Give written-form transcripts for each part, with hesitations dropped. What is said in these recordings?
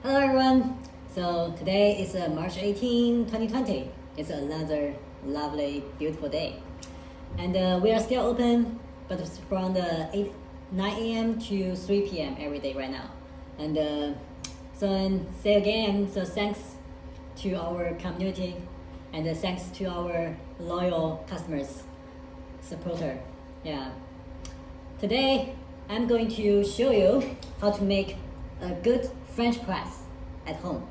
Hello everyone! So today is March 18, 2020. It's another lovely, beautiful day. And we are still open, but it's from the 9 a.m. to 3 p.m. every day right now. And say again, so thanks to our community and thanks to our loyal customers, supporter. Yeah. Today, I'm going to show you how to make a good French press at home.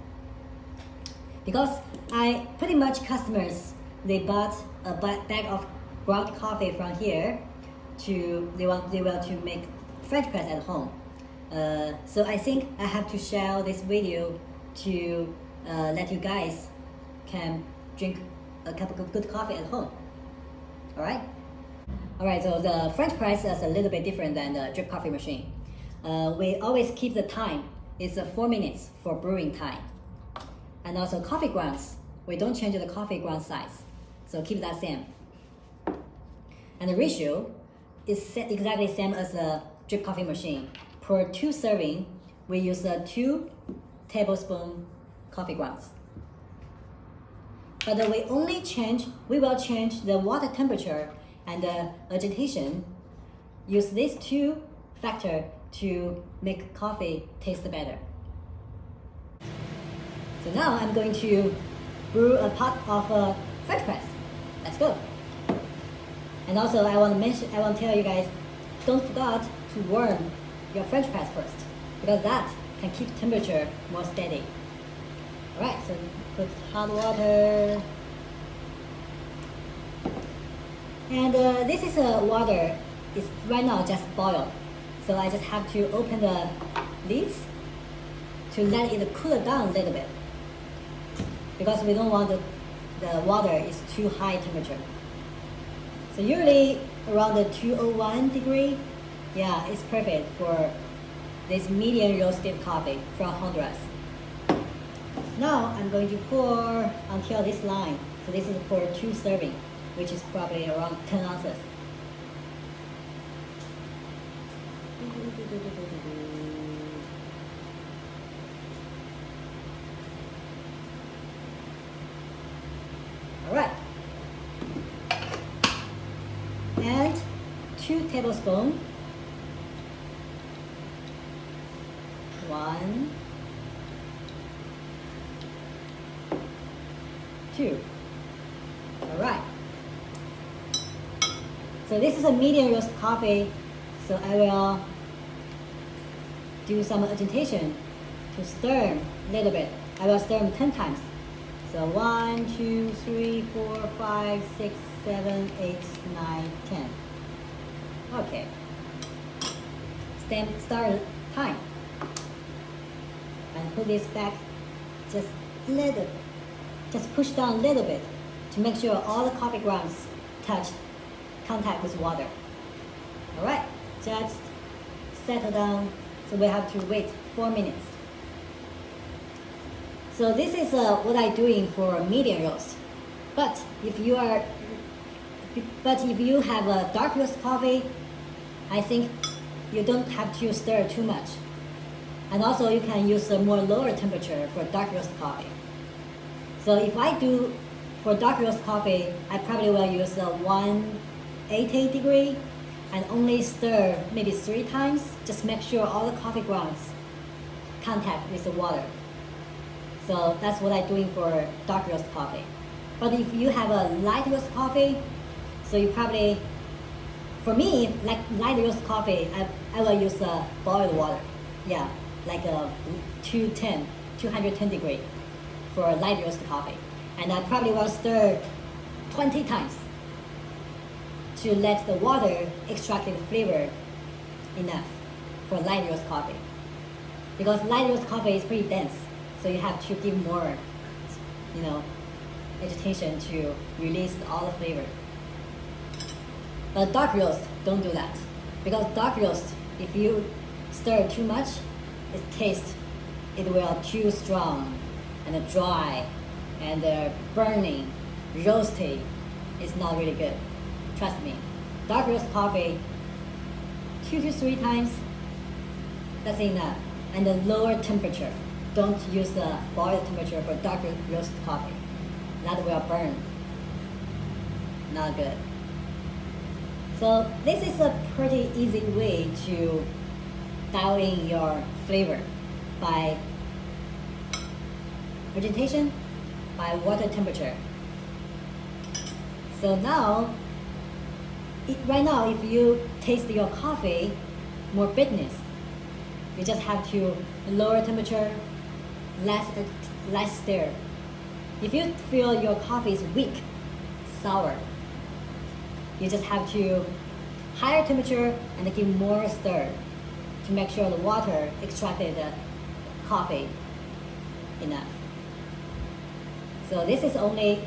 Because I pretty much customers, they bought a bag of ground coffee from here they want to make French press at home. So I think I have to share this video to let you guys can drink a cup of good coffee at home. Alright, so the French press is a little bit different than the drip coffee machine. We always keep the time. It's 4 minutes for brewing time. And also coffee grounds, we don't change the coffee ground size. So keep that same. And the ratio is exactly same as the drip coffee machine. Per 2 serving, we use 2 tablespoon coffee grounds. But we will change the water temperature and the agitation. Use these 2 factors to make coffee taste better. So now I'm going to brew a pot of French press. Let's go. And also I want to tell you guys, don't forget to warm your French press first, because that can keep temperature more steady. Alright, so put hot water. And this is water. It's right now just boiled. So I just have to open the lids to let it cool down a little bit, because we don't want the water is too high temperature. So usually around the 201 degree, yeah, it's perfect for this medium roasted coffee from Honduras. Now I'm going to pour until this line. So this is for 2 serving, which is probably around 10 ounces. Alright. And 2 tablespoons. 1, 2. Alright. So this is a medium roast coffee, so I will do some agitation to stir a little bit. I will stir them 10 times. So 1, 2, 3, 4, 5, 6, 7, 8, 9, 10. Okay. Start time. And put this back just push down a little bit to make sure all the coffee grounds contact with water. Alright, just settle down. So we have to wait 4 minutes. So this is what I'm doing for medium roast. But if you have a dark roast coffee, I think you don't have to stir too much. And also you can use a more lower temperature for dark roast coffee. So if I do for dark roast coffee, I probably will use a 180 degree and only stir maybe 3 times. Just make sure all the coffee grounds contact with the water. So that's what I'm doing for dark roast coffee. But if you have a light roast coffee, so you probably, for me, like light roast coffee, I will use boiled water. Yeah, like a 210 degree for light roast coffee. And I probably will stir 20 times to let the water extract the flavor enough for light roast coffee. Because light roast coffee is pretty dense, so you have to give more, agitation to release all the flavor. But dark roast, don't do that. Because dark roast, if you stir too much, it will too strong and dry and burning, roasty. It's not really good. Trust me. Dark roast coffee, 2 to 3 times, that's enough. And a lower temperature. don't use the boil temperature for dark roast coffee. That will burn. Not good. So this is a pretty easy way to dial in your flavor by vegetation, by water temperature. So now, right now, if you taste your coffee, more bitterness, you just have to lower temperature, less stir. If you feel your coffee is weak, sour, you just have to higher temperature and give more stir to make sure the water extracted the coffee enough. So this is only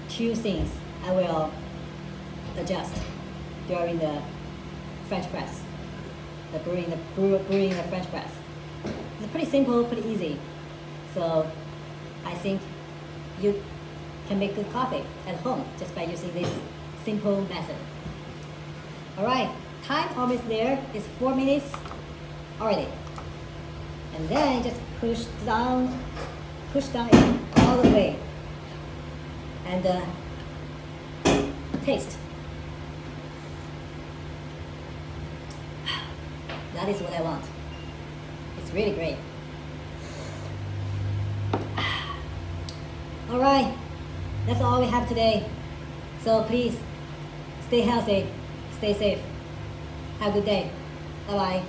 2 things I will adjust during the French press, the brewing the French press. It's pretty simple, pretty easy. So I think you can make good coffee at home just by using this simple method. All right, time almost there. It's 4 minutes already. And then just push down it all the way. And taste. That is what I want. It's really great. All right, that's all we have today. So please stay healthy, stay safe. Have a good day. Bye-bye.